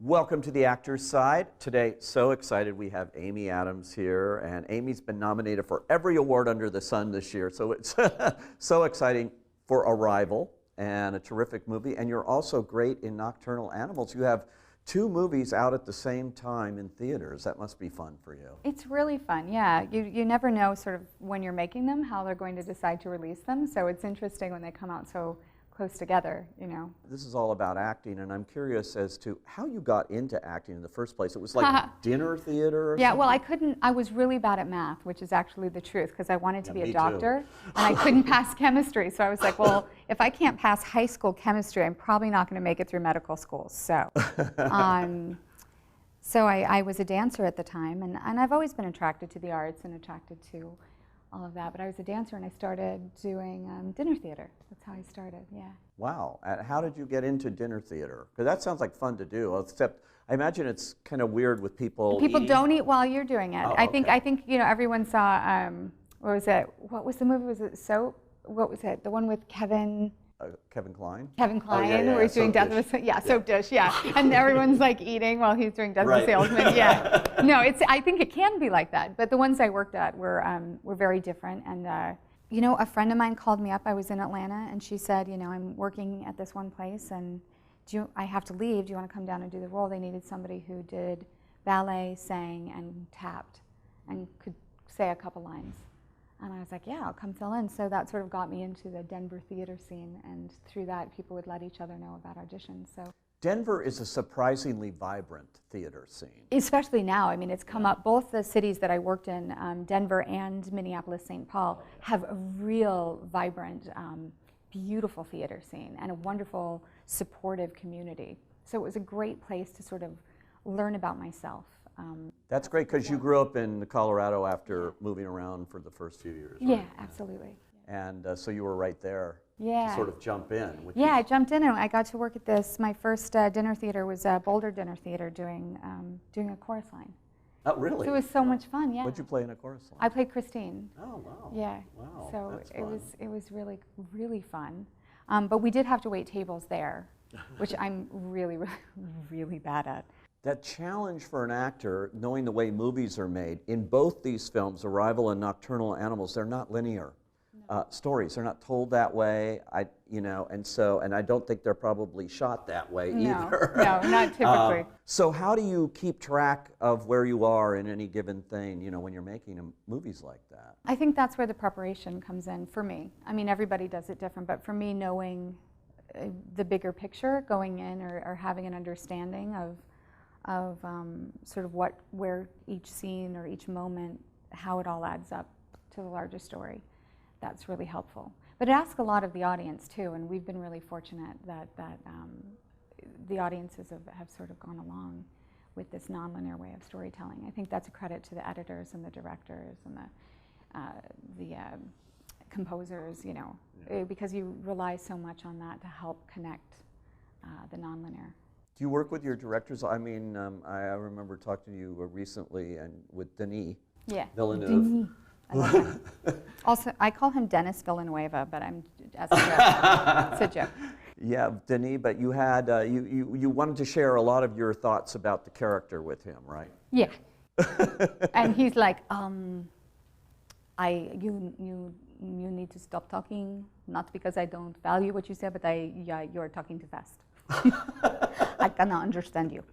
Welcome to the Actors Side. Today, so excited we have Amy Adams here, and Amy's been nominated for every award under the sun this year, so it's so exciting for Arrival, and a terrific movie, and you're also great in Nocturnal Animals. You have two movies out at the same time in theaters. That must be fun for you. It's really fun, yeah. You never know sort of when you're making them, how they're going to decide to release them, so it's interesting when they come out so close together, you know. This is all about acting, and I'm curious as to how you got into acting in the first place. It was like dinner theater or Yeah, something? well, I was really bad at math, which is actually the truth, because I wanted to be a doctor, too. and I couldn't pass chemistry, so I was like, well, if I can't pass high school chemistry, I'm probably not going to make it through medical school, so. So I was a dancer at the time, and I've always been attracted to the arts and attracted to all of that, but I was a dancer and I started doing dinner theater. That's how I started, yeah. Wow. How did you get into dinner theater? Because that sounds like fun to do, except I imagine it's kind of weird with people People eating. don't eat while you're doing it. Oh, I okay. think you know, everyone saw, what was it? What was the movie? Was it Soap? What was it? The one with Kevin Klein? Kevin Klein, yeah, where he's doing Soap Death Dish. of a Soap Dish, yeah. And everyone's like eating while he's doing Death of a Salesman, yeah. No, I think it can be like that, but the ones I worked at were very different. And you know, a friend of mine called me up. I was in Atlanta, and she said, you know, I'm working at this one place, and I have to leave. Do you want to come down and do the role? They needed somebody who did ballet, sang, and tapped, and could say a couple lines. And I was like, yeah, I'll come fill in. So that sort of got me into the Denver theater scene, and through that, people would let each other know about auditions. So Denver is a surprisingly vibrant theater scene. especially now, I mean, it's come up, both the cities that I worked in, Denver and Minneapolis, St. Paul, have a real vibrant, beautiful theater scene and a wonderful, supportive community. So it was a great place to sort of learn about myself. That's great, because you grew up in Colorado after moving around for the first few years, right? Yeah, absolutely. And so you were right there Yeah. to sort of jump in. Yeah, I jumped in and I got to work at this. My first dinner theater was Boulder Dinner Theater doing a chorus line. Oh, really? So it was so much fun, yeah. What'd you play in a chorus line? I played Christine. Oh, wow. Yeah. Wow, So that's it was really, really fun. But we did have to wait tables there, which I'm really, really, really bad at. That challenge for an actor, knowing the way movies are made, in both these films, Arrival and Nocturnal Animals, they're not linear stories. They're not told that way, and I don't think they're probably shot that way either. No, not typically. So how do you keep track of where you are in any given thing, when you're making movies like that? I think that's where the preparation comes in for me. I mean, everybody does it different, but for me, knowing the bigger picture, going in or having an understanding of sort of where each scene or each moment, how it all adds up to the larger story. That's really helpful. But it asks a lot of the audience too, and we've been really fortunate that the audiences have sort of gone along with this nonlinear way of storytelling. I think that's a credit to the editors and the directors and the composers, because you rely so much on that to help connect the nonlinear. Do you work with your directors? I mean, I remember talking to you recently and with Denis Villeneuve. Denis. I love him. Also, I call him Dennis Villanueva, but as a joke. It's a joke. Yeah, Denis, but you had you wanted to share a lot of your thoughts about the character with him, right? Yeah. And he's like, you need to stop talking, not because I don't value what you say, but you're talking too fast. I cannot understand you.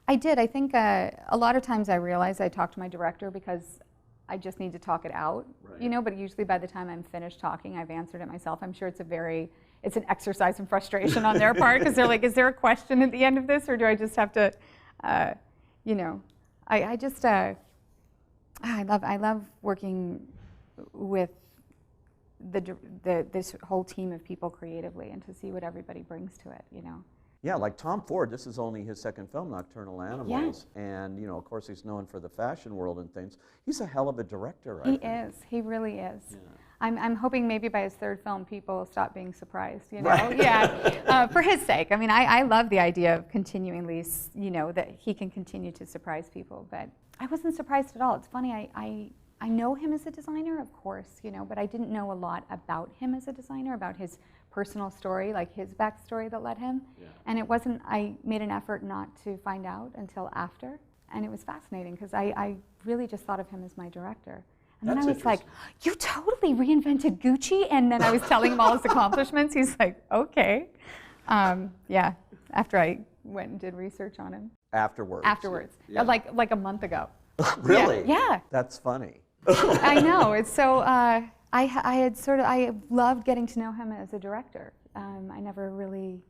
I did. I think a lot of times I realize I talk to my director because I just need to talk it out, right. But usually by the time I'm finished talking, I've answered it myself. I'm sure it's an exercise in frustration on their part, because they're like, is there a question at the end of this, or do I just have to, I love working with this whole team of people creatively, and to see what everybody brings to it, Yeah, like Tom Ford, this is only his second film, Nocturnal Animals, and of course he's known for the fashion world and things. He's a hell of a director, He is. He really is. Yeah. I'm hoping maybe by his third film people will stop being surprised, Right. Yeah, for his sake. I mean, I love the idea of continually, that he can continue to surprise people, but I wasn't surprised at all. It's funny, I know him as a designer, of course, but I didn't know a lot about him as a designer, about his personal story, like his backstory that led him. Yeah. And it wasn't, I made an effort not to find out until after. And it was fascinating because I really just thought of him as my director. And then I was like, you totally reinvented Gucci? And then I was telling him all his accomplishments. He's like, okay. Yeah, after I went and did research on him. Afterwards? Afterwards, yeah. Like a month ago. Really? Yeah. That's funny. I know. It's so, I loved getting to know him as a director. I never really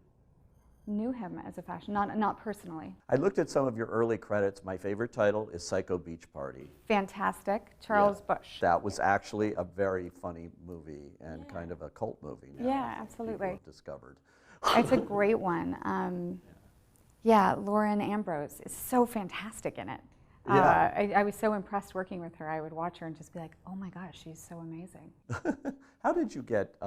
knew him as a fashion, not personally. I looked at some of your early credits. My favorite title is Psycho Beach Party. Fantastic. Charles Busch. That was actually a very funny movie and kind of a cult movie now. Yeah, absolutely. People have discovered. It's a great one. Yeah, Lauren Ambrose is so fantastic in it. Yeah. I was so impressed working with her. I would watch her and just be like, oh my gosh, she's so amazing. How did you get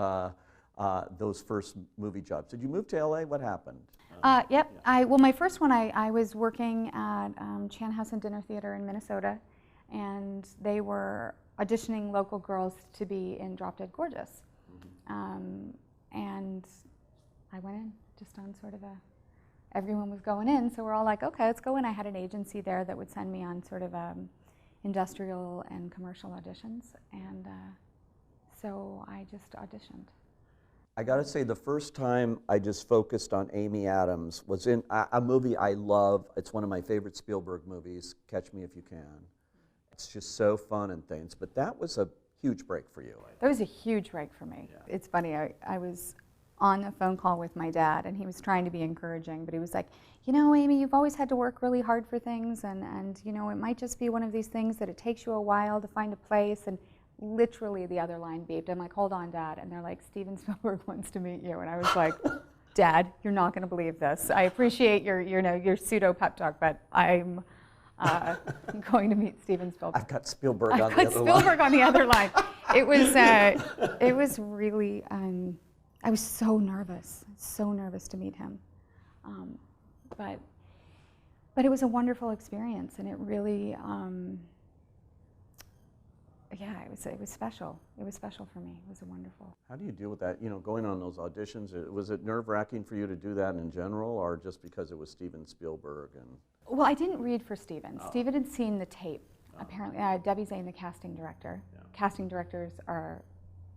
those first movie jobs? Did you move to LA? What happened? Yep. Yeah. Well, my first one, I was working at Chanhassen Dinner Theater in Minnesota, and they were auditioning local girls to be in Drop Dead Gorgeous. And I went in just on sort of everyone was going in, so we're all like, okay, let's go in. I had an agency there that would send me on sort of industrial and commercial auditions, and so I just auditioned. I got to say, the first time I just focused on Amy Adams was in a movie I love. It's one of my favorite Spielberg movies, Catch Me If You Can. It's just so fun and things, but that was a huge break for you. That was a huge break for me. Yeah. It's funny, I was on a phone call with my dad, and he was trying to be encouraging, but he was like, you know, Amy, you've always had to work really hard for things, and you know, it might just be one of these things that it takes you a while to find a place, and literally the other line beeped. I'm like, hold on, Dad, and they're like, Steven Spielberg wants to meet you, and I was like, Dad, you're not going to believe this. I appreciate your pseudo pep talk, but I'm going to meet Steven Spielberg. I've got Spielberg on the other line. I've got Spielberg on the other line. It was really, I was so nervous to meet him. But it was a wonderful experience, and it really, yeah, it was special. It was special for me. It was wonderful. How do you deal with that? You know, going on those auditions, was it nerve-wracking for you to do that in general, or just because it was Steven Spielberg? And Well, I didn't read for Steven. Steven had seen the tape. Apparently, Debbie Zane, the casting director. Yeah. Casting directors are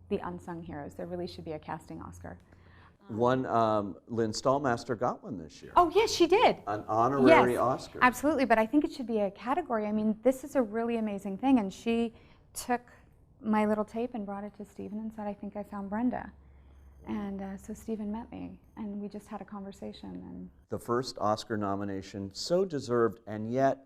the unsung heroes. There really should be a casting Oscar. Lynn Stallmaster got one this year. Oh, yes, she did. An honorary Yes, Oscar. Absolutely, but I think it should be a category. I mean, this is a really amazing thing, and she took my little tape and brought it to Steven and said, I think I found Brenda. And so Steven met me, and we just had a conversation. And the first Oscar nomination, so deserved, and yet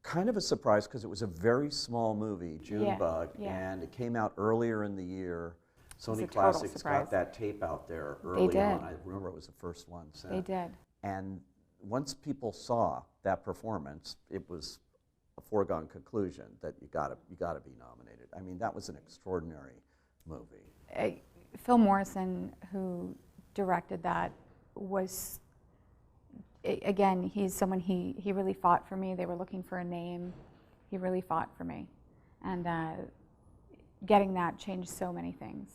kind of a surprise because it was a very small movie, Junebug, and it came out earlier in the year. Sony Classics got that tape out there early on. I remember it was the first one. So. They did. And once people saw that performance, it was a foregone conclusion that you got to be nominated. I mean, that was an extraordinary movie. Phil Morrison, who directed that, was, again, he's someone, he really fought for me. They were looking for a name. He really fought for me. And getting that changed so many things,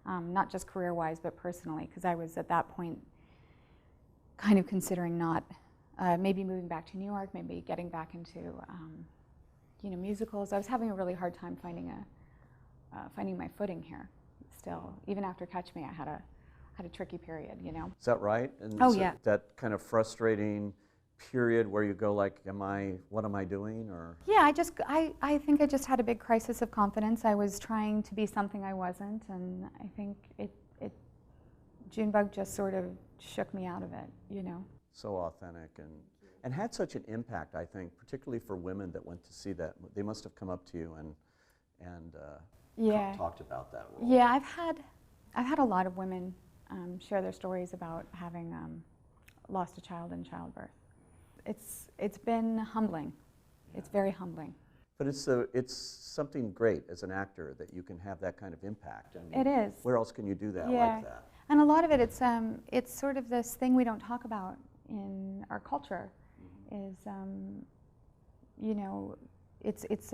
not just career-wise, but personally, because I was at that point kind of considering not, maybe moving back to New York, maybe getting back into, musicals. I was having a really hard time finding my footing here. Still, even after Catch Me, I had a tricky period, you know. Is that right? And oh, so yeah. That kind of frustrating period where you go like, what am I doing? Or yeah, I think I just had a big crisis of confidence. I was trying to be something I wasn't, and I think Junebug just sort of shook me out of it, you know. So authentic and had such an impact, I think, particularly for women that went to see that. They must have come up to you and talked about that role. Yeah, I've had a lot of women share their stories about having lost a child in childbirth. It's been humbling. Yeah. It's very humbling. But it's something great as an actor that you can have that kind of impact. I mean, it is. Where else can you do that yeah. like that? And a lot of it, it's sort of this thing we don't talk about in our culture. Is it's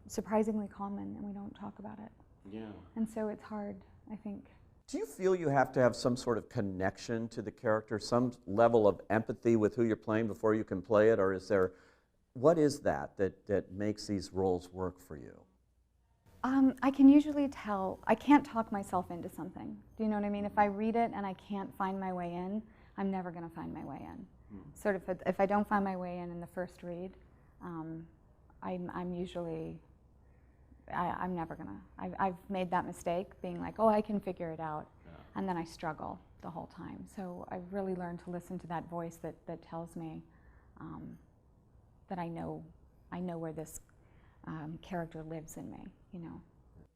surprisingly common, and we don't talk about it. Yeah. And so it's hard, I think, Do you feel you have to have some sort of connection to the character, some level of empathy with who you're playing before you can play it, or is there, what is that makes these roles work for you? I can usually tell. I can't talk myself into something. Do you know what I mean? If I read it and I can't find my way in, I'm never going to find my way in. Sort of, if I don't find my way in the first read, I'm usually, I'm never going to. I've made that mistake, being like, oh, I can figure it out, and then I struggle the whole time. So I've really learned to listen to that voice that tells me that I know where this character lives in me, you know.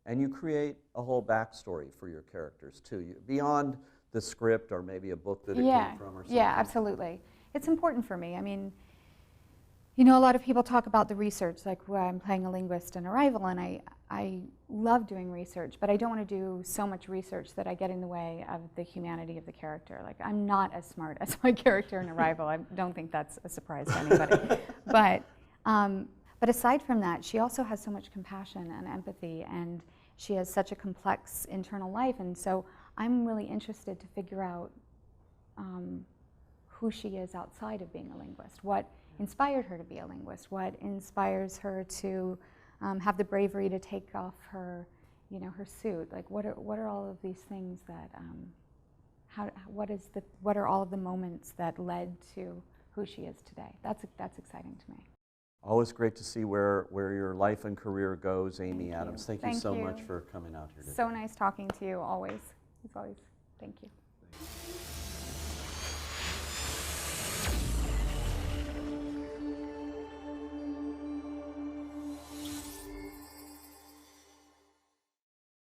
And you create a whole backstory for your characters too, beyond the script or maybe a book that it came from or something. Yeah, absolutely. It's important for me. I mean, you know, a lot of people talk about the research, like where I'm playing a linguist in Arrival, and I love doing research, but I don't want to do so much research that I get in the way of the humanity of the character. Like, I'm not as smart as my character in Arrival. I don't think that's a surprise to anybody. But aside from that, she also has so much compassion and empathy, and she has such a complex internal life, and so I'm really interested to figure out who she is outside of being a linguist. What inspired her to be a linguist? What inspires her to have the bravery to take off her, you know, her suit? Like, what are all of these things that? What are all of the moments that led to who she is today? That's exciting to me. Always great to see where your life and career goes, Amy Adams. Thank you so much for coming out here today. So nice talking to you, always. It's always, thank you.